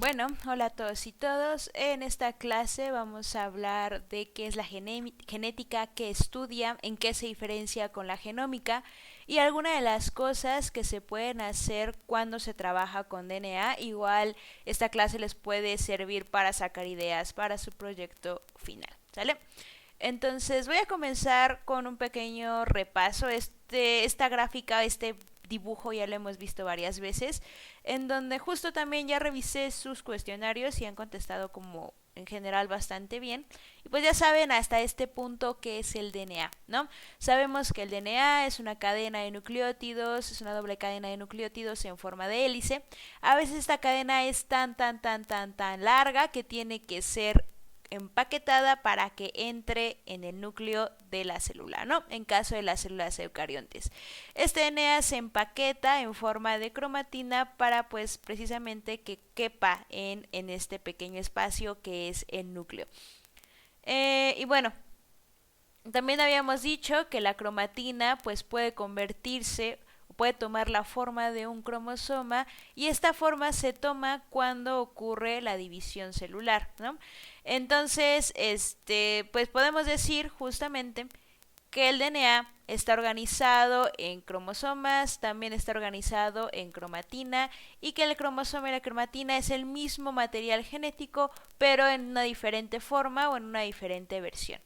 Bueno, hola a todos y todos. En esta clase vamos a hablar de qué es la genética, qué estudia, en qué se diferencia con la genómica y algunas de las cosas que se pueden hacer cuando se trabaja con DNA. Igual esta clase les puede servir para sacar ideas para su proyecto final. ¿Sale? Entonces voy a comenzar con un pequeño repaso. Esta gráfica, este dibujo ya lo hemos visto varias veces, en donde justo también ya revisé sus cuestionarios y han contestado como en general bastante bien. Y pues ya saben hasta este punto qué es el DNA, ¿no? Sabemos que el DNA es una cadena de nucleótidos, es una doble cadena de nucleótidos en forma de hélice. A veces esta cadena es tan larga que tiene que ser empaquetada para que entre en el núcleo de la célula, ¿no? En caso de las células eucariontes. Este DNA se empaqueta en forma de cromatina para pues precisamente que quepa en este pequeño espacio que es el núcleo. Y bueno, también habíamos dicho que la cromatina pues puede convertirse, puede tomar la forma de un cromosoma y esta forma se toma cuando ocurre la división celular, ¿no? Entonces, pues podemos decir justamente que el DNA está organizado en cromosomas, también está organizado en cromatina y que el cromosoma y la cromatina es el mismo material genético, pero en una diferente forma o en una diferente versión.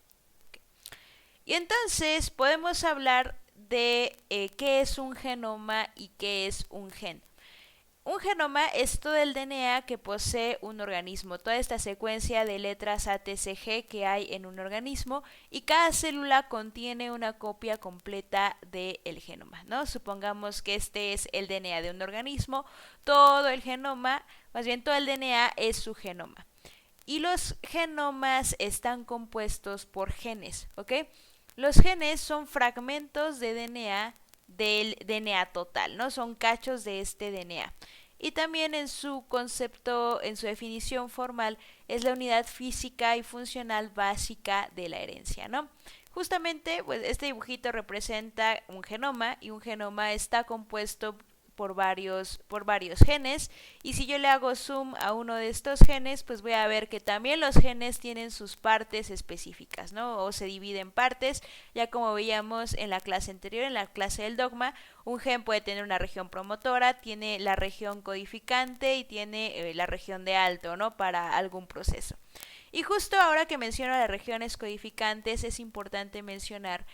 Y entonces podemos hablar de qué es un genoma y qué es un gen. Un genoma es todo el DNA que posee un organismo, toda esta secuencia de letras ATCG que hay en un organismo y cada célula contiene una copia completa del genoma, ¿no? Supongamos que este es el DNA de un organismo, todo el genoma, más bien todo el DNA es su genoma. Y los genomas están compuestos por genes, ¿ok? Los genes son fragmentos de DNA del DNA total, ¿no? Son cachos de este DNA. Y también en su concepto, en su definición formal, es la unidad física y funcional básica de la herencia, ¿no? Justamente, pues este dibujito representa un genoma y un genoma está compuesto por varios genes, y si yo le hago zoom a uno de estos genes, pues voy a ver que también los genes tienen sus partes específicas, ¿no? O se dividen en partes, ya como veíamos en la clase anterior, en la clase del dogma. Un gen puede tener una región promotora, tiene la región codificante y tiene la región de alto, ¿no? Para algún proceso. Y justo ahora que menciono las regiones codificantes, es importante mencionar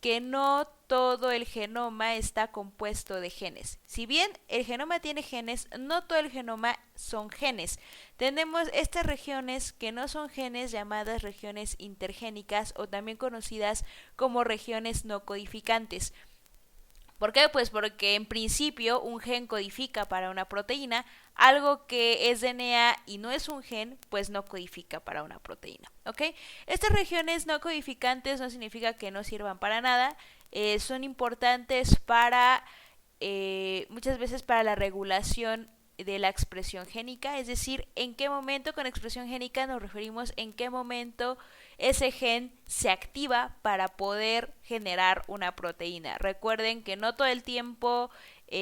que no todo el genoma está compuesto de genes. Si bien el genoma tiene genes, no todo el genoma son genes. Tenemos estas regiones que no son genes, llamadas regiones intergénicas o también conocidas como regiones no codificantes. ¿Por qué? Pues porque en principio un gen codifica para una proteína, algo que es DNA y no es un gen, pues no codifica para una proteína, ¿ok? Estas regiones no codificantes no significa que no sirvan para nada, son importantes para, muchas veces para la regulación de la expresión génica, es decir, en qué momento, con expresión génica nos referimos en qué momento ese gen se activa para poder generar una proteína. Recuerden que no todo el tiempo,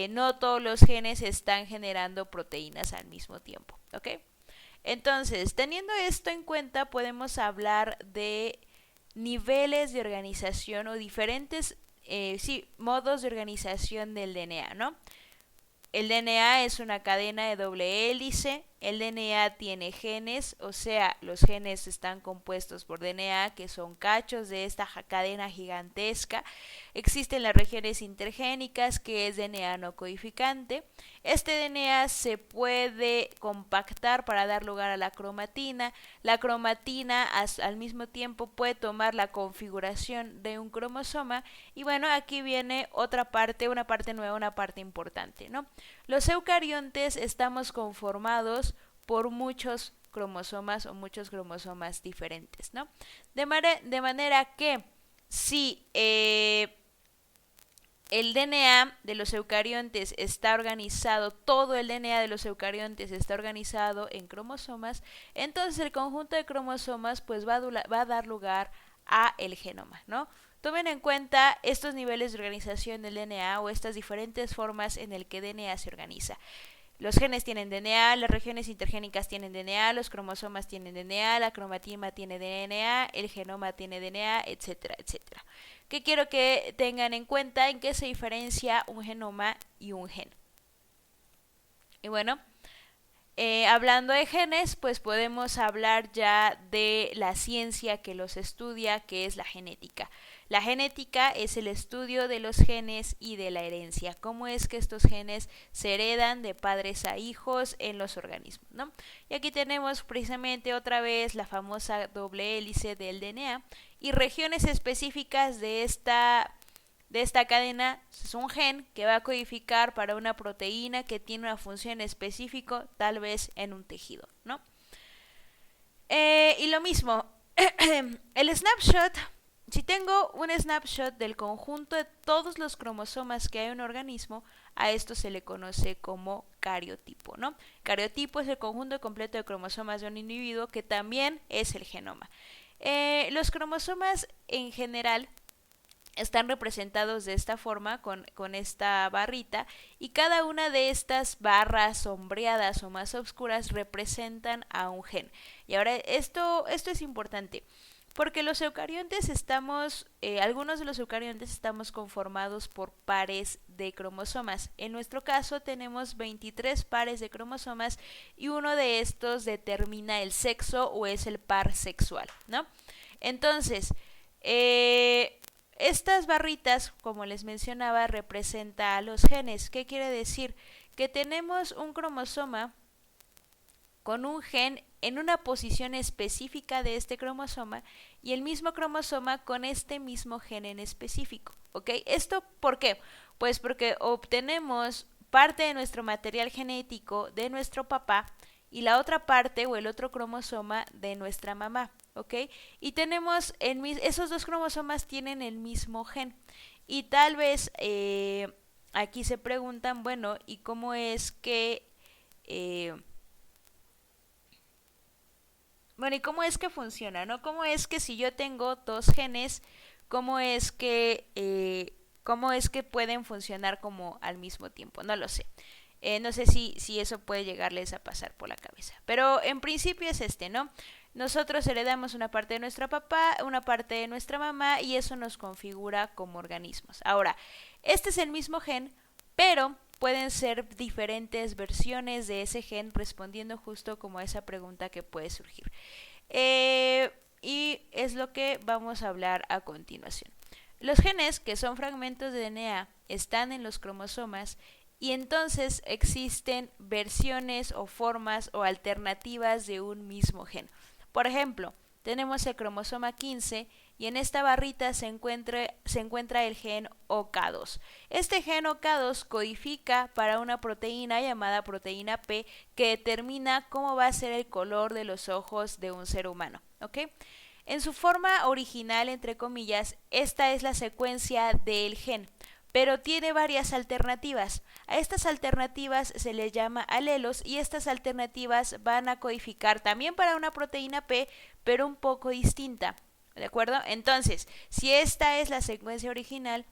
no todos los genes están generando proteínas al mismo tiempo, ¿ok? Entonces, teniendo esto en cuenta, podemos hablar de niveles de organización o diferentes modos de organización del DNA, ¿no? El DNA es una cadena de doble hélice. El DNA tiene genes, o sea, los genes están compuestos por DNA, que son cachos de esta cadena gigantesca. Existen las regiones intergénicas, que es DNA no codificante. Este DNA se puede compactar para dar lugar a la cromatina. La cromatina al mismo tiempo puede tomar la configuración de un cromosoma. Y bueno, aquí viene otra parte, una parte nueva, una parte importante, ¿no? Los eucariontes estamos conformados por muchos cromosomas o muchos cromosomas diferentes, ¿no? De manera que si el DNA de los eucariontes está organizado, todo el DNA de los eucariontes está organizado en cromosomas, entonces el conjunto de cromosomas pues va a dar lugar a el genoma, ¿no? Tomen en cuenta estos niveles de organización del DNA o estas diferentes formas en el que DNA se organiza. Los genes tienen DNA, las regiones intergénicas tienen DNA, los cromosomas tienen DNA, la cromatina tiene DNA, el genoma tiene DNA, etcétera, etcétera. ¿Qué quiero que tengan en cuenta? ¿En qué se diferencia un genoma y un gen? Y bueno, hablando de genes, pues podemos hablar ya de la ciencia que los estudia, que es la genética. La genética es el estudio de los genes y de la herencia, cómo es que estos genes se heredan de padres a hijos en los organismos, ¿no? Y aquí tenemos precisamente otra vez la famosa doble hélice del DNA y regiones específicas de esta cadena. Es un gen que va a codificar para una proteína que tiene una función específica, tal vez en un tejido, ¿no? Y lo mismo, el snapshot, si tengo un snapshot del conjunto de todos los cromosomas que hay en un organismo, a esto se le conoce como cariotipo, ¿no? Cariotipo es el conjunto completo de cromosomas de un individuo, que también es el genoma. Los cromosomas en general están representados de esta forma, con esta barrita, y cada una de estas barras sombreadas o más oscuras representan a un gen. Y ahora esto es importante, porque los eucariontes algunos de los eucariontes estamos conformados por pares de cromosomas. En nuestro caso tenemos 23 pares de cromosomas y uno de estos determina el sexo o es el par sexual, ¿no? Entonces, estas barritas, como les mencionaba, representan a los genes. ¿Qué quiere decir? Que tenemos un cromosoma con un gen en una posición específica de este cromosoma y el mismo cromosoma con este mismo gen en específico, ¿ok? ¿Esto por qué? Pues porque obtenemos parte de nuestro material genético de nuestro papá y la otra parte o el otro cromosoma de nuestra mamá, ¿ok? Y tenemos esos dos cromosomas tienen el mismo gen y tal vez aquí se preguntan, bueno, ¿y cómo es que ¿y cómo es que funciona, no? ¿Cómo es que si yo tengo dos genes, cómo es que pueden funcionar como al mismo tiempo? No lo sé. No sé si eso puede llegarles a pasar por la cabeza. Pero en principio es ¿no? Nosotros heredamos una parte de nuestro papá, una parte de nuestra mamá y eso nos configura como organismos. Ahora, este es el mismo gen, pero pueden ser diferentes versiones de ese gen respondiendo justo como a esa pregunta que puede surgir. Y es lo que vamos a hablar a continuación. Los genes, que son fragmentos de DNA, están en los cromosomas y entonces existen versiones o formas o alternativas de un mismo gen. Por ejemplo, tenemos el cromosoma 15 y en esta barrita se encuentra el gen OK2. Este gen OK2 codifica para una proteína llamada proteína P que determina cómo va a ser el color de los ojos de un ser humano, ¿ok? En su forma original, entre comillas, esta es la secuencia del gen, pero tiene varias alternativas. A estas alternativas se les llama alelos y estas alternativas van a codificar también para una proteína P, pero un poco distinta. ¿De acuerdo? Entonces, si esta es la secuencia original,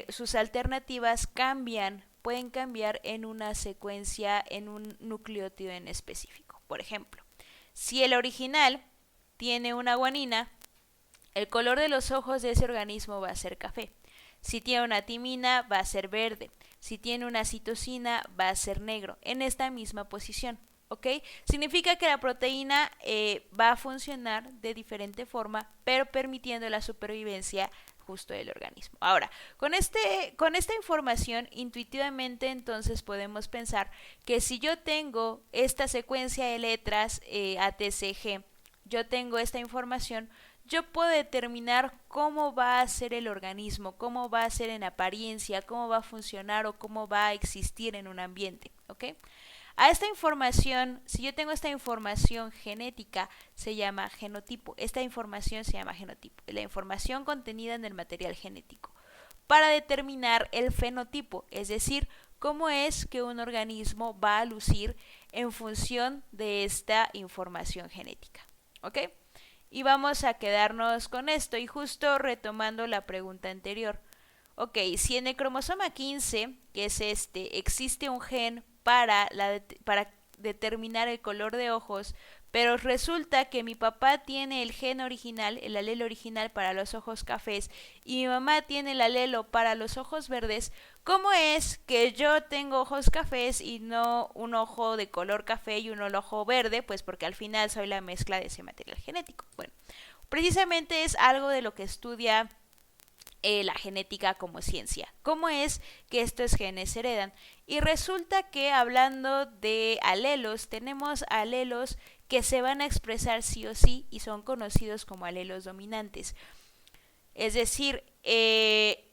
sus alternativas pueden cambiar en una secuencia, en un nucleótido en específico. Por ejemplo, si el original tiene una guanina, el color de los ojos de ese organismo va a ser café. Si tiene una timina, va a ser verde. Si tiene una citosina, va a ser negro, en esta misma posición. ¿Ok? Significa que la proteína va a funcionar de diferente forma, pero permitiendo la supervivencia justo del organismo. Ahora, con esta información, intuitivamente entonces podemos pensar que si yo tengo esta secuencia de letras ATCG, yo tengo esta información, yo puedo determinar cómo va a ser el organismo, cómo va a ser en apariencia, cómo va a funcionar o cómo va a existir en un ambiente, ¿ok? A esta información, si yo tengo esta información genética, se llama genotipo. Esta información se llama genotipo, la información contenida en el material genético, para determinar el fenotipo, es decir, cómo es que un organismo va a lucir en función de esta información genética, ¿ok? Y vamos a quedarnos con esto y justo retomando la pregunta anterior. Ok, si en el cromosoma 15, que es existe un gen para determinar el color de ojos, pero resulta que mi papá tiene el gen original, el alelo original para los ojos cafés y mi mamá tiene el alelo para los ojos verdes, ¿cómo es que yo tengo ojos cafés y no un ojo de color café y un ojo verde? Pues porque al final soy la mezcla de ese material genético. Bueno, precisamente es algo de lo que estudia la genética como ciencia. ¿Cómo es que estos genes se heredan? Y resulta que hablando de alelos, tenemos alelos que se van a expresar sí o sí y son conocidos como alelos dominantes. Es decir,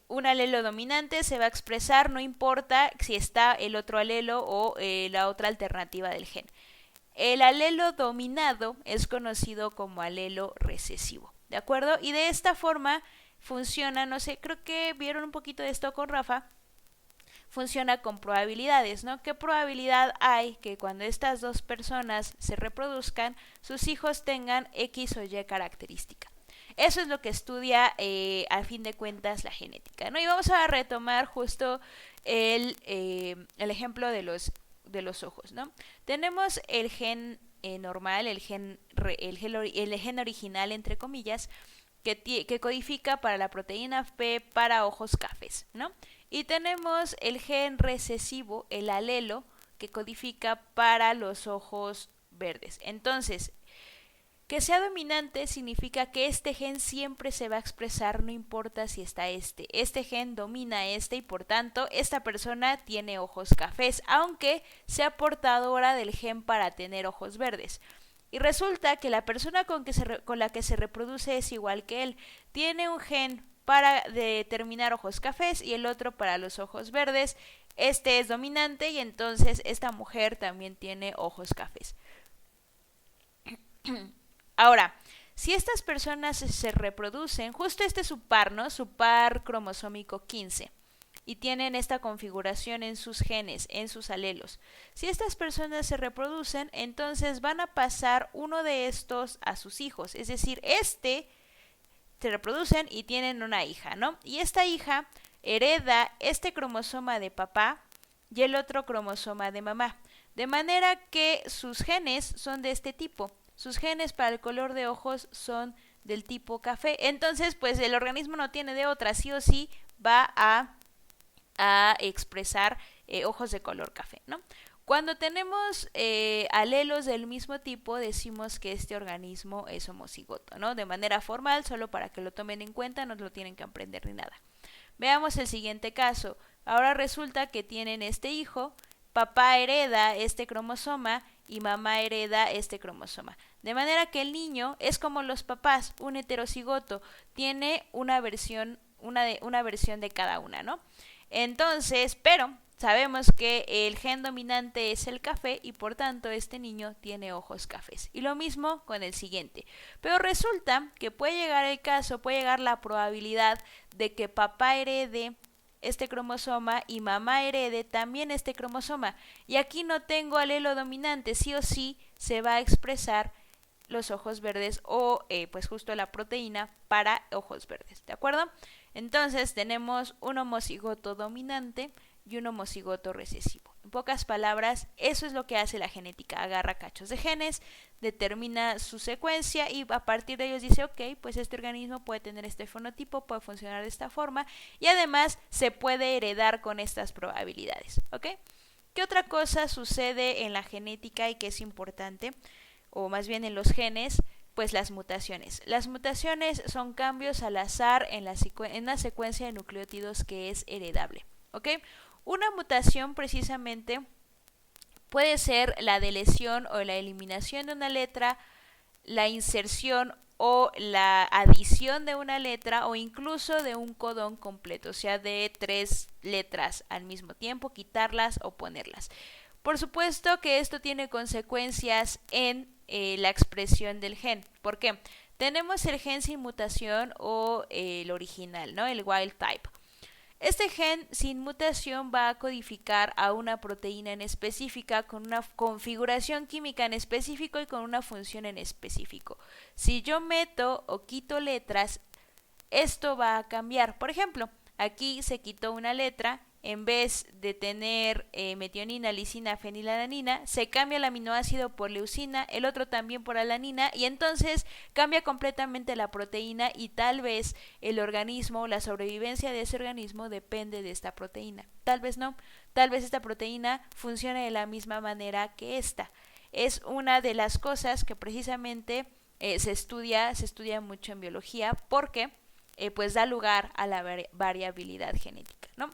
un alelo dominante se va a expresar no importa si está el otro alelo o la otra alternativa del gen. El alelo dominado es conocido como alelo recesivo, ¿de acuerdo? Y de esta forma funciona, no sé, creo que vieron un poquito de esto con Rafa, funciona con probabilidades, ¿no? ¿Qué probabilidad hay que cuando estas dos personas se reproduzcan, sus hijos tengan X o Y característica? Eso es lo que estudia al fin de cuentas la genética, ¿no? Y vamos a retomar justo el ejemplo de los ojos, ¿no? Tenemos el gen normal, el gen original, entre comillas, que codifica para la proteína P para ojos cafés, ¿no? Y tenemos el gen recesivo, el alelo, que codifica para los ojos verdes. Entonces, que sea dominante significa que este gen siempre se va a expresar, no importa si está este gen domina y por tanto esta persona tiene ojos cafés, aunque sea portadora del gen para tener ojos verdes. Y resulta que la persona con la que se reproduce es igual que él. Tiene un gen para determinar ojos cafés y el otro para los ojos verdes. Este es dominante y entonces esta mujer también tiene ojos cafés. Ahora, si estas personas se reproducen, justo este es su par, ¿no? Su par cromosómico 15. Y tienen esta configuración en sus genes, en sus alelos. Si estas personas se reproducen, entonces van a pasar uno de estos a sus hijos. Es decir, se reproducen y tienen una hija, ¿no? Y esta hija hereda este cromosoma de papá y el otro cromosoma de mamá. De manera que sus genes son de este tipo. Sus genes para el color de ojos son del tipo café. Entonces, pues el organismo no tiene de otra. Sí o sí va a expresar ojos de color café, ¿no? Cuando tenemos alelos del mismo tipo, decimos que este organismo es homocigoto, ¿no? De manera formal, solo para que lo tomen en cuenta, no lo tienen que aprender ni nada. Veamos el siguiente caso. Ahora resulta que tienen este hijo, papá hereda este cromosoma y mamá hereda este cromosoma. De manera que el niño es como los papás, un heterocigoto, tiene una versión de cada una, ¿no? Entonces, pero sabemos que el gen dominante es el café y por tanto este niño tiene ojos cafés. Y lo mismo con el siguiente. Pero resulta que puede llegar la probabilidad de que papá herede este cromosoma y mamá herede también este cromosoma. Y aquí no tengo alelo dominante, sí o sí se va a expresar los ojos verdes o pues justo la proteína para ojos verdes, ¿de acuerdo? Entonces tenemos un homocigoto dominante y un homocigoto recesivo. En pocas palabras, eso es lo que hace la genética. Agarra cachos de genes, determina su secuencia y a partir de ellos dice, ok, pues este organismo puede tener este fenotipo, puede funcionar de esta forma y además se puede heredar con estas probabilidades, ¿ok? ¿Qué otra cosa sucede en la genética y que es importante? O más bien en los genes, pues las mutaciones. Las mutaciones son cambios al azar en una secuencia de nucleótidos que es heredable, ¿ok? Una mutación precisamente puede ser la deleción o la eliminación de una letra, la inserción o la adición de una letra o incluso de un codón completo, o sea, de 3 letras al mismo tiempo, quitarlas o ponerlas. Por supuesto que esto tiene consecuencias en la expresión del gen. ¿Por qué? Tenemos el gen sin mutación o el original, ¿no? El wild type. Este gen sin mutación va a codificar a una proteína en específica con una configuración química en específico y con una función en específico. Si yo meto o quito letras, esto va a cambiar. Por ejemplo, aquí se quitó una letra en vez de tener metionina, lisina, fenilalanina, se cambia el aminoácido por leucina, el otro también por alanina, y entonces cambia completamente la proteína y tal vez el organismo, la sobrevivencia de ese organismo depende de esta proteína. Tal vez no, tal vez esta proteína funcione de la misma manera que esta. Es una de las cosas que precisamente se estudia mucho en biología porque pues da lugar a la variabilidad genética, ¿no?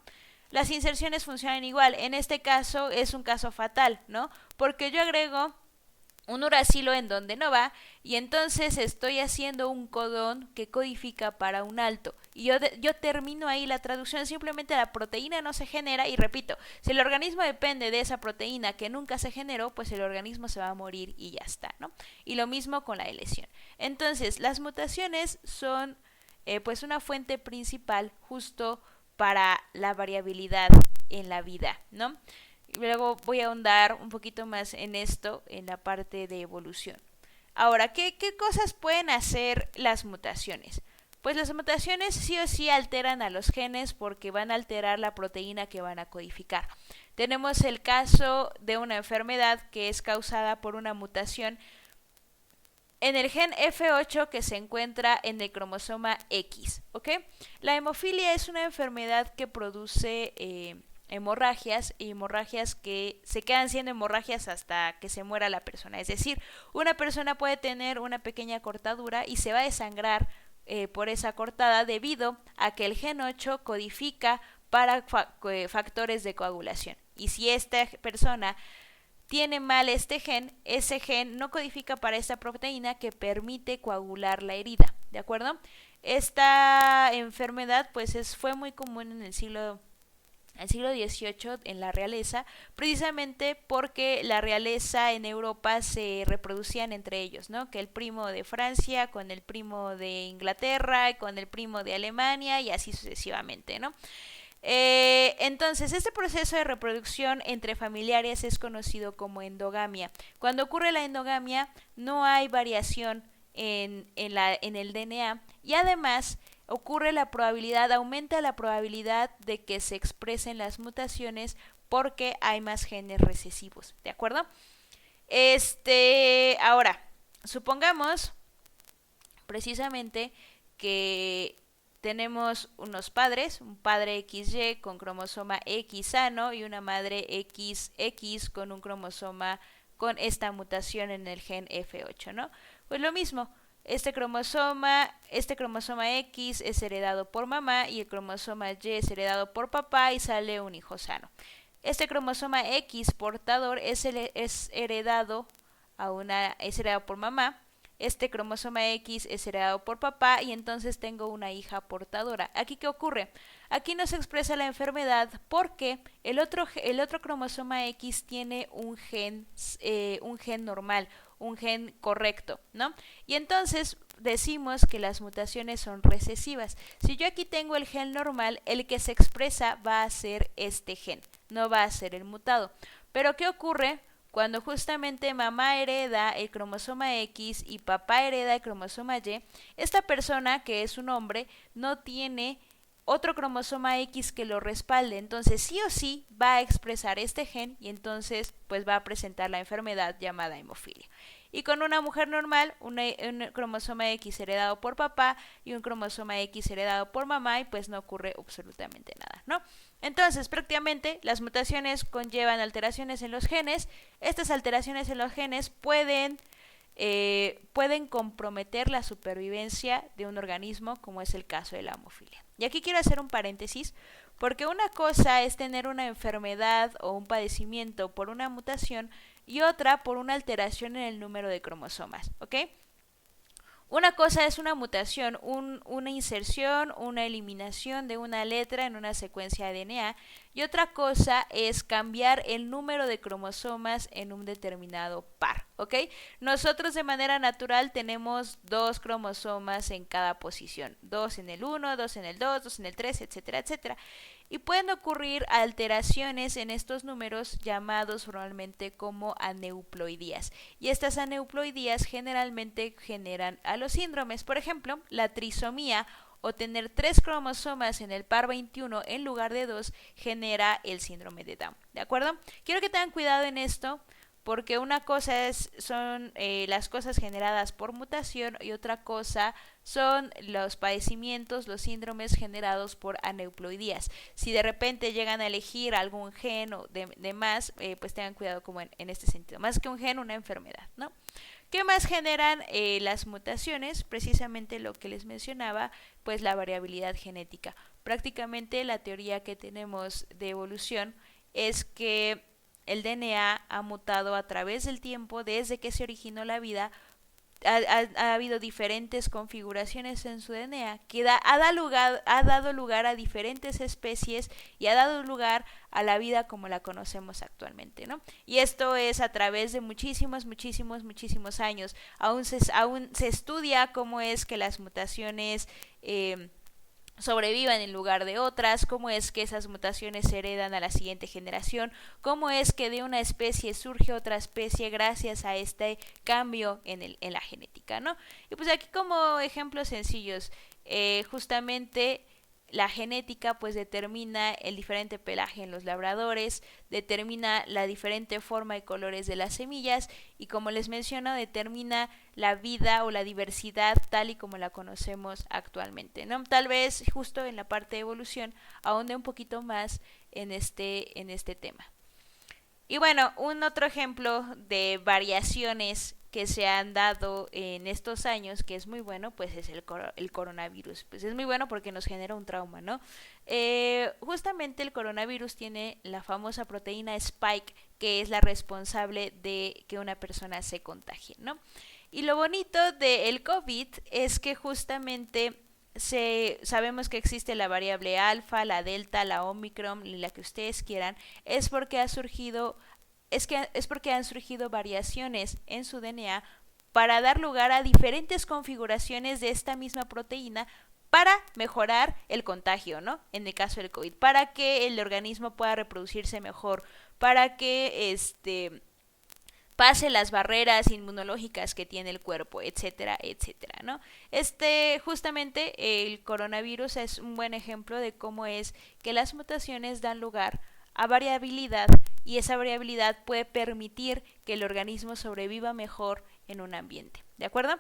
Las inserciones funcionan igual. En este caso es un caso fatal, ¿no? Porque yo agrego un uracilo en donde no va y entonces estoy haciendo un codón que codifica para un alto y yo termino ahí la traducción, simplemente la proteína no se genera y repito, si el organismo depende de esa proteína que nunca se generó, pues el organismo se va a morir y ya está, ¿no? Y lo mismo con la lesión. Entonces las mutaciones son pues una fuente principal justo para la variabilidad en la vida, ¿no? Luego voy a ahondar un poquito más en esto, en la parte de evolución. Ahora, ¿qué cosas pueden hacer las mutaciones? Pues las mutaciones sí o sí alteran a los genes porque van a alterar la proteína que van a codificar. Tenemos el caso de una enfermedad que es causada por una mutación en el gen F8 que se encuentra en el cromosoma X, ¿ok? La hemofilia es una enfermedad que produce hemorragias que se quedan siendo hemorragias hasta que se muera la persona. Es decir, una persona puede tener una pequeña cortadura y se va a desangrar por esa cortada debido a que el gen 8 codifica para factores de coagulación. Y si esta persona tiene mal ese gen no codifica para esta proteína que permite coagular la herida, ¿de acuerdo? Esta enfermedad pues fue muy común en el siglo XVIII en la realeza, precisamente porque la realeza en Europa se reproducían entre ellos, ¿no? Que el primo de Francia con el primo de Inglaterra, con el primo de Alemania y así sucesivamente, ¿no? Entonces, este proceso de reproducción entre familiares es conocido como endogamia. Cuando ocurre la endogamia, no hay variación en el DNA y además aumenta la probabilidad de que se expresen las mutaciones porque hay más genes recesivos, ¿de acuerdo? Ahora, supongamos precisamente que tenemos unos padres, un padre XY con cromosoma X sano y una madre XX con un cromosoma con esta mutación en el gen F8, ¿no? Pues lo mismo, este cromosoma X es heredado por mamá y el cromosoma Y es heredado por papá y sale un hijo sano. Este cromosoma X portador es heredado por mamá. Este cromosoma X es heredado por papá y entonces tengo una hija portadora. ¿Aquí qué ocurre? Aquí no se expresa la enfermedad porque el otro cromosoma X tiene un gen normal, un gen correcto, ¿no? Y entonces decimos que las mutaciones son recesivas. Si yo aquí tengo el gen normal, el que se expresa va a ser este gen, no va a ser el mutado. Pero ¿qué ocurre cuando justamente mamá hereda el cromosoma X y papá hereda el cromosoma Y? Esta persona, que es un hombre, no tiene otro cromosoma X que lo respalde, entonces sí o sí va a expresar este gen y entonces pues va a presentar la enfermedad llamada hemofilia. Y con una mujer normal, un cromosoma X heredado por papá y un cromosoma X heredado por mamá y pues no ocurre absolutamente nada, ¿no? Entonces, prácticamente las mutaciones conllevan alteraciones en los genes. Estas alteraciones en los genes pueden comprometer la supervivencia de un organismo, como es el caso de la hemofilia. Y aquí quiero hacer un paréntesis, porque una cosa es tener una enfermedad o un padecimiento por una mutación y otra por una alteración en el número de cromosomas, ¿ok? Una cosa es una mutación, una inserción, una eliminación de una letra en una secuencia de DNA, y otra cosa es cambiar el número de cromosomas en un determinado par, ¿ok? Nosotros de manera natural tenemos 2 cromosomas en cada posición, 2 en el 1, 2 en el 2, 2 en el 3, etcétera, etcétera. Y pueden ocurrir alteraciones en estos números llamados formalmente como aneuploidías. Y estas aneuploidías generalmente generan a los síndromes. Por ejemplo, la trisomía o tener 3 cromosomas en el par 21 en lugar de 2 genera el síndrome de Down, ¿de acuerdo? Quiero que tengan cuidado en esto, porque una cosa son las cosas generadas por mutación y otra cosa son los padecimientos, los síndromes generados por aneuploidías. Si de repente llegan a elegir algún gen o de más, pues tengan cuidado como en este sentido. Más que un gen, una enfermedad, ¿no? ¿Qué más generan las mutaciones? Precisamente lo que les mencionaba, pues la variabilidad genética. Prácticamente la teoría que tenemos de evolución es que el DNA ha mutado a través del tiempo desde que se originó la vida. Ha habido diferentes configuraciones en su DNA que ha dado lugar a diferentes especies y ha dado lugar a la vida como la conocemos actualmente, ¿no? Y esto es a través de muchísimos años. Aún se estudia cómo es que las mutaciones sobrevivan en lugar de otras, cómo es que esas mutaciones se heredan a la siguiente generación, cómo es que de una especie surge otra especie gracias a este cambio en la genética, ¿no? Y pues aquí como ejemplos sencillos, justamente la genética pues determina el diferente pelaje en los labradores, determina la diferente forma y colores de las semillas y como les menciono determina la vida o la diversidad tal y como la conocemos actualmente, ¿no? Tal vez justo en la parte de evolución ahonde un poquito más en este tema. Y bueno, un otro ejemplo de variaciones que se han dado en estos años, que es muy bueno, pues es el coronavirus. Pues es muy bueno porque nos genera un trauma, ¿no? Justamente el coronavirus tiene la famosa proteína Spike, que es la responsable de que una persona se contagie, ¿no? Y lo bonito del COVID es que justamente sabemos que existe la variable alfa, la delta, la omicron y la que ustedes quieran, es porque han surgido variaciones en su DNA para dar lugar a diferentes configuraciones de esta misma proteína para mejorar el contagio, ¿no? En el caso del COVID, para que el organismo pueda reproducirse mejor, para que pase las barreras inmunológicas que tiene el cuerpo, etcétera, etcétera, ¿no? Justamente el coronavirus es un buen ejemplo de cómo es que las mutaciones dan lugar a variabilidad y esa variabilidad puede permitir que el organismo sobreviva mejor en un ambiente, ¿de acuerdo?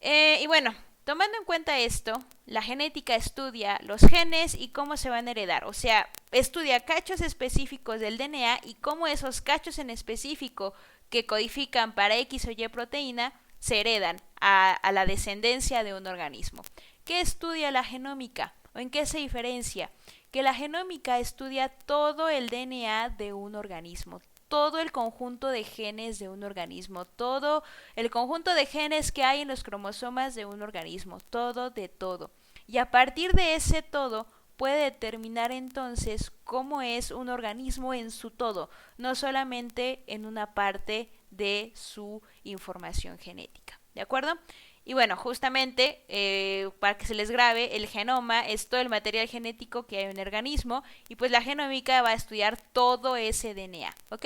Y bueno, tomando en cuenta esto, la genética estudia los genes y cómo se van a heredar, o sea, estudia cachos específicos del DNA y cómo esos cachos en específico que codifican para X o Y proteína se heredan a la descendencia de un organismo. ¿Qué estudia la genómica? ¿O en qué se diferencia? Que la genómica estudia todo el DNA de un organismo, todo el conjunto de genes de un organismo, todo el conjunto de genes que hay en los cromosomas de un organismo, todo de todo. Y a partir de ese todo puede determinar entonces cómo es un organismo en su todo, no solamente en una parte de su información genética, ¿de acuerdo? Y bueno, justamente para que se les grabe, el genoma es todo el material genético que hay en el organismo y pues la genómica va a estudiar todo ese DNA, ¿ok?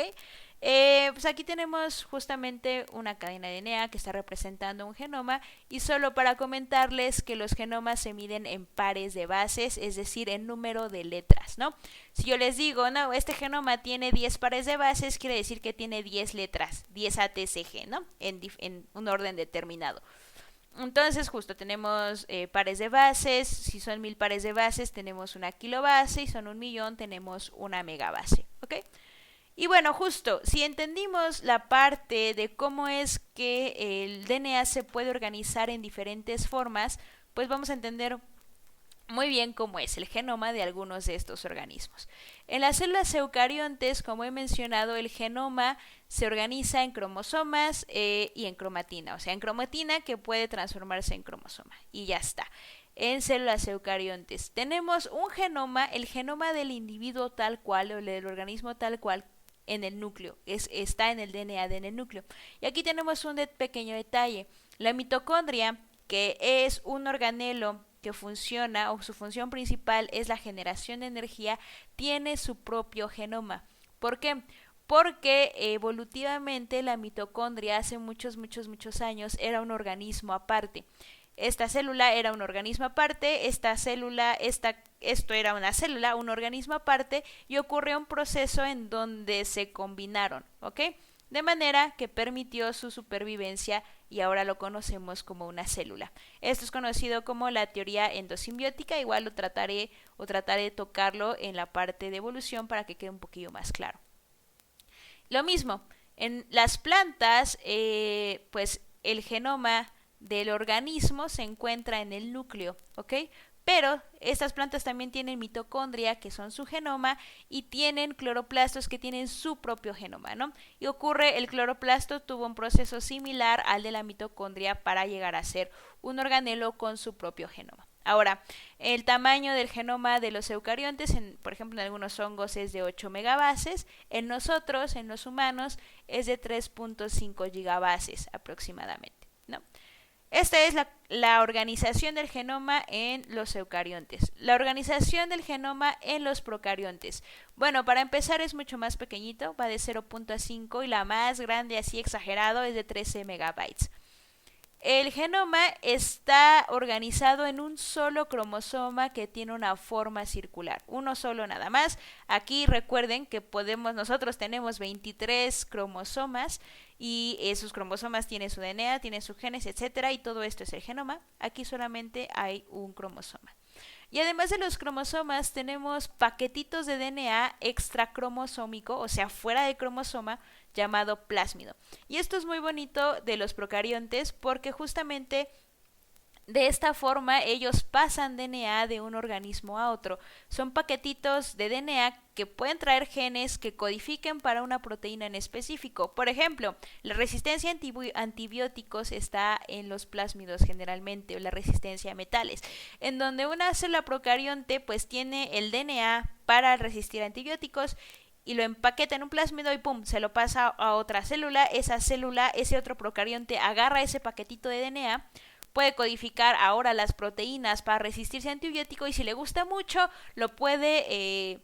Pues aquí tenemos justamente una cadena de DNA que está representando un genoma y solo para comentarles que los genomas se miden en pares de bases, es decir, en número de letras, ¿no? Si yo les digo, no, este genoma tiene 10 pares de bases, quiere decir que tiene 10 letras, 10 ATCG, ¿no? En un orden determinado. Entonces justo tenemos pares de bases, si son 1000 pares de bases tenemos una kilobase y son 1.000.000 tenemos una megabase, ¿ok? Y bueno, justo, si entendimos la parte de cómo es que el DNA se puede organizar en diferentes formas, pues vamos a entender muy bien cómo es el genoma de algunos de estos organismos. En las células eucariontes, como he mencionado, el genoma se organiza en cromosomas y en cromatina, o sea, en cromatina que puede transformarse en cromosoma y ya está. En células eucariontes tenemos un genoma, el genoma del individuo tal cual o del organismo tal cual en el núcleo, está en el DNA en el núcleo. Y aquí tenemos un pequeño detalle, la mitocondria, que es un organelo que funciona o su función principal es la generación de energía, tiene su propio genoma. ¿Por qué? Porque evolutivamente la mitocondria hace muchos años era un organismo aparte. esta célula era un organismo aparte, esto era una célula, un organismo aparte, y ocurrió un proceso en donde se combinaron, ¿ok? De manera que permitió su supervivencia y ahora lo conocemos como una célula. Esto es conocido como la teoría endosimbiótica, igual lo trataré de tocarlo en la parte de evolución para que quede un poquillo más claro. Lo mismo, en las plantas, pues el genoma del organismo se encuentra en el núcleo, ¿ok? Pero estas plantas también tienen mitocondria, que son su genoma, y tienen cloroplastos que tienen su propio genoma, ¿no? Y el cloroplasto tuvo un proceso similar al de la mitocondria para llegar a ser un organelo con su propio genoma. Ahora, el tamaño del genoma de los eucariontes, por ejemplo, en algunos hongos es de 8 megabases, en nosotros, en los humanos, es de 3.5 gigabases aproximadamente, ¿no? Esta es la organización del genoma en los eucariontes. La organización del genoma en los procariontes. Bueno, para empezar es mucho más pequeñito, va de 0.5 y la más grande, así exagerado, es de 13 megabytes. El genoma está organizado en un solo cromosoma que tiene una forma circular, uno solo nada más. Aquí recuerden que nosotros tenemos 23 cromosomas y esos cromosomas tienen su DNA, tienen sus genes, etcétera, y todo esto es el genoma. Aquí solamente hay un cromosoma. Y además de los cromosomas tenemos paquetitos de DNA extracromosómico, o sea, fuera del cromosoma, llamado plásmido. Y esto es muy bonito de los procariontes porque justamente de esta forma ellos pasan DNA de un organismo a otro. Son paquetitos de DNA que pueden traer genes que codifiquen para una proteína en específico. Por ejemplo, la resistencia a antibióticos está en los plásmidos generalmente, o la resistencia a metales, en donde una célula procarionte pues tiene el DNA para resistir a antibióticos y lo empaqueta en un plásmido y pum, se lo pasa a otra célula. Esa célula, ese otro procarionte agarra ese paquetito de DNA, puede codificar ahora las proteínas para resistirse a antibiótico y si le gusta mucho lo puede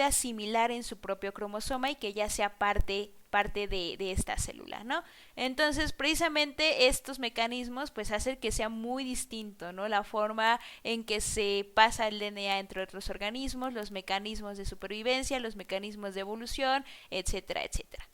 asimilar en su propio cromosoma y que ya sea parte de esta célula, ¿no? Entonces, precisamente estos mecanismos pues hacen que sea muy distinto, ¿no? La forma en que se pasa el DNA entre otros organismos, los mecanismos de supervivencia, los mecanismos de evolución, etcétera, etcétera.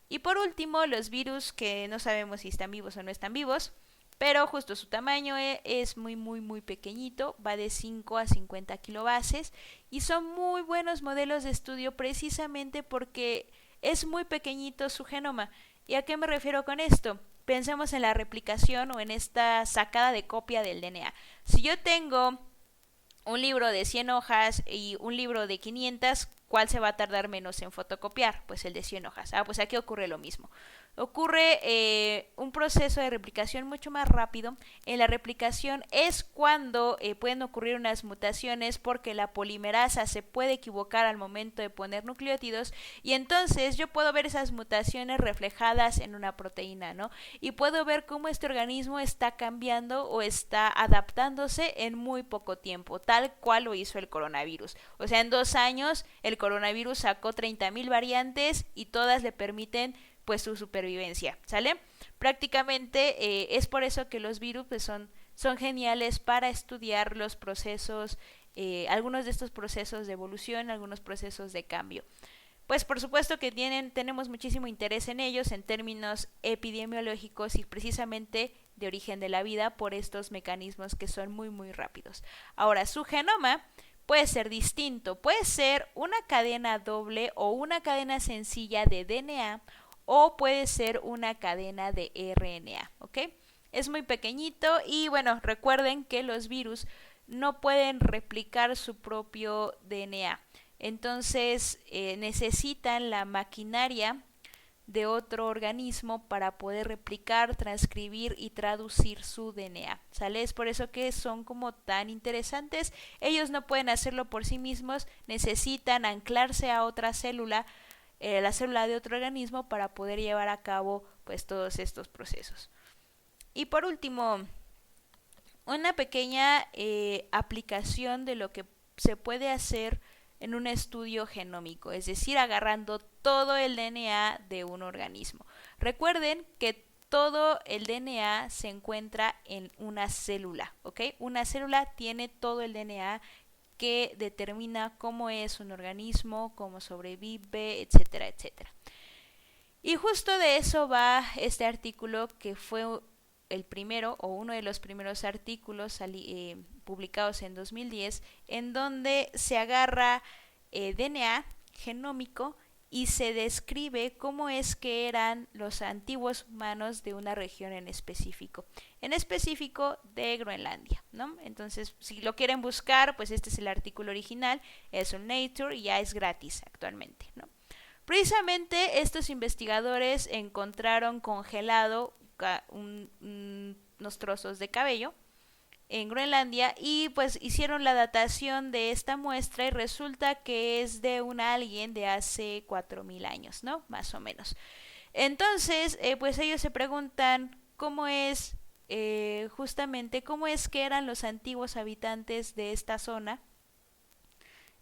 Y por último, los virus, que no sabemos si están vivos o no están vivos, pero justo su tamaño es muy muy muy pequeñito, va de 5 a 50 kilobases y son muy buenos modelos de estudio precisamente porque es muy pequeñito su genoma. ¿Y a qué me refiero con esto? Pensemos en la replicación o en esta sacada de copia del DNA. Si yo tengo un libro de 100 hojas y un libro de 500, ¿cuál se va a tardar menos en fotocopiar? Pues el de 100 hojas. Pues aquí ocurre lo mismo. Ocurre un proceso de replicación mucho más rápido. En la replicación es cuando pueden ocurrir unas mutaciones porque la polimerasa se puede equivocar al momento de poner nucleótidos y entonces yo puedo ver esas mutaciones reflejadas en una proteína, ¿no? Y puedo ver cómo este organismo está cambiando o está adaptándose en muy poco tiempo, tal cual lo hizo el coronavirus. O sea, en 2 años el coronavirus sacó 30,000 variantes y todas le permiten pues su supervivencia, ¿sale? Prácticamente es por eso que los virus pues son geniales para estudiar los procesos, algunos de estos procesos de evolución, algunos procesos de cambio. Pues por supuesto que tenemos muchísimo interés en ellos en términos epidemiológicos y precisamente de origen de la vida por estos mecanismos que son muy muy rápidos. Ahora, su genoma puede ser distinto, puede ser una cadena doble o una cadena sencilla de DNA o puede ser una cadena de RNA, ¿ok? Es muy pequeñito y bueno, recuerden que los virus no pueden replicar su propio DNA. Entonces necesitan la maquinaria de otro organismo para poder replicar, transcribir y traducir su DNA, ¿sale? Es por eso que son como tan interesantes. Ellos no pueden hacerlo por sí mismos, necesitan anclarse a otra célula, la célula de otro organismo para poder llevar a cabo pues todos estos procesos. Y por último, una pequeña aplicación de lo que se puede hacer en un estudio genómico, es decir, agarrando todo el DNA de un organismo. Recuerden que todo el DNA se encuentra en una célula, ¿ok? Una célula tiene todo el DNA que determina cómo es un organismo, cómo sobrevive, etcétera, etcétera. Y justo de eso va este artículo que fue el primero o uno de los primeros artículos publicados en 2010 en donde se agarra DNA genómico y se describe cómo es que eran los antiguos humanos de una región en específico de Groenlandia, ¿no? Entonces, si lo quieren buscar, pues este es el artículo original, es un Nature y ya es gratis actualmente, ¿no? Precisamente estos investigadores encontraron congelado unos trozos de cabello en Groenlandia y pues hicieron la datación de esta muestra y resulta que es de un alguien de hace 4000 años, ¿no? Más o menos. Entonces, pues ellos se preguntan cómo es, justamente, cómo es que eran los antiguos habitantes de esta zona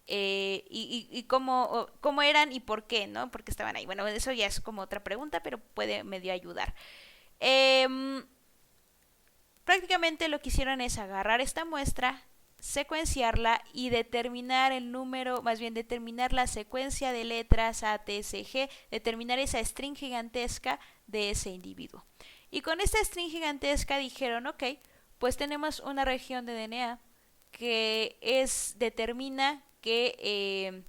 y cómo eran y por qué, ¿no? Porque estaban ahí. Bueno, eso ya es como otra pregunta, pero puede medio ayudar. Prácticamente lo que hicieron es agarrar esta muestra, secuenciarla y determinar el número, más bien determinar la secuencia de letras A, T, C, G, determinar esa string gigantesca de ese individuo. Y con esta string gigantesca dijeron, ok, pues tenemos una región de DNA que determina que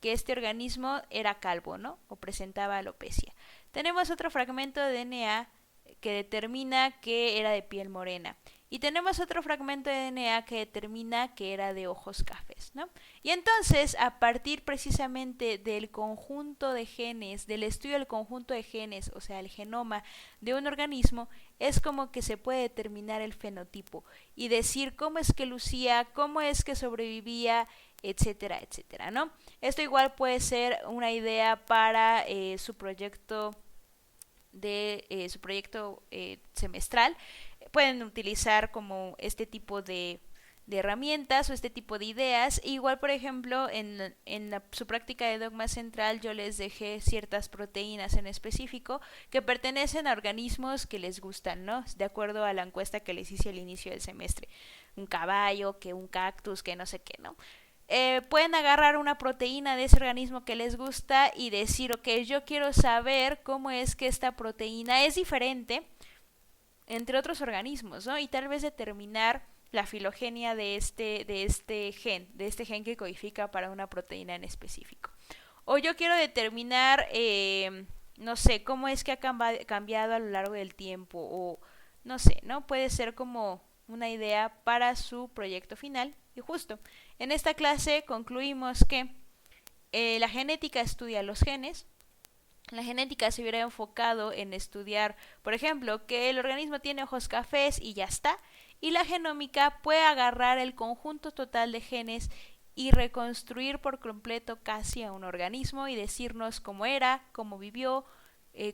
este organismo era calvo, ¿no? O presentaba alopecia. Tenemos otro fragmento de DNA que determina que era de piel morena. Y tenemos otro fragmento de DNA que determina que era de ojos cafés, ¿no? Y entonces, a partir precisamente del conjunto de genes, del estudio del conjunto de genes, o sea, el genoma de un organismo, es como que se puede determinar el fenotipo y decir cómo es que lucía, cómo es que sobrevivía, etcétera, etcétera, ¿no? Esto igual puede ser una idea para su proyecto semestral. Pueden utilizar como este tipo de herramientas o este tipo de ideas. Igual, por ejemplo, en su práctica de dogma central yo les dejé ciertas proteínas en específico que pertenecen a organismos que les gustan, ¿no? De acuerdo a la encuesta que les hice al inicio del semestre. Un caballo, que un cactus, que no sé qué, ¿no? Pueden agarrar una proteína de ese organismo que les gusta y decir, ok, yo quiero saber cómo es que esta proteína es diferente entre otros organismos, ¿no? Y tal vez determinar la filogenia de este gen que codifica para una proteína en específico. O yo quiero determinar, no sé, cómo es que ha cambiado a lo largo del tiempo, o no sé, ¿no? Puede ser como una idea para su proyecto final. Y justo, en esta clase concluimos que la genética estudia los genes. La genética se hubiera enfocado en estudiar, por ejemplo, que el organismo tiene ojos cafés y ya está. Y la genómica puede agarrar el conjunto total de genes y reconstruir por completo casi a un organismo y decirnos cómo era, cómo vivió,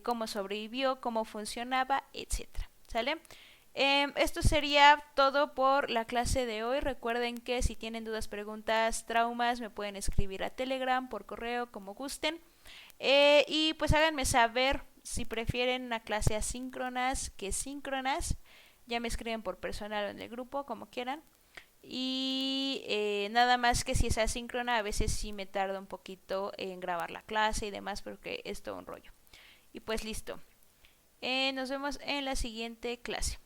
cómo sobrevivió, cómo funcionaba, etcétera. ¿Sale? Esto sería todo por la clase de hoy. Recuerden que si tienen dudas, preguntas, traumas, me pueden escribir a Telegram, por correo, como gusten. Y pues háganme saber si prefieren una clase asíncronas que síncronas. Ya me escriben por personal o en el grupo, como quieran. Y nada más que si es asíncrona, a veces sí me tarda un poquito en grabar la clase y demás, porque es todo un rollo. Y pues listo. Nos vemos en la siguiente clase.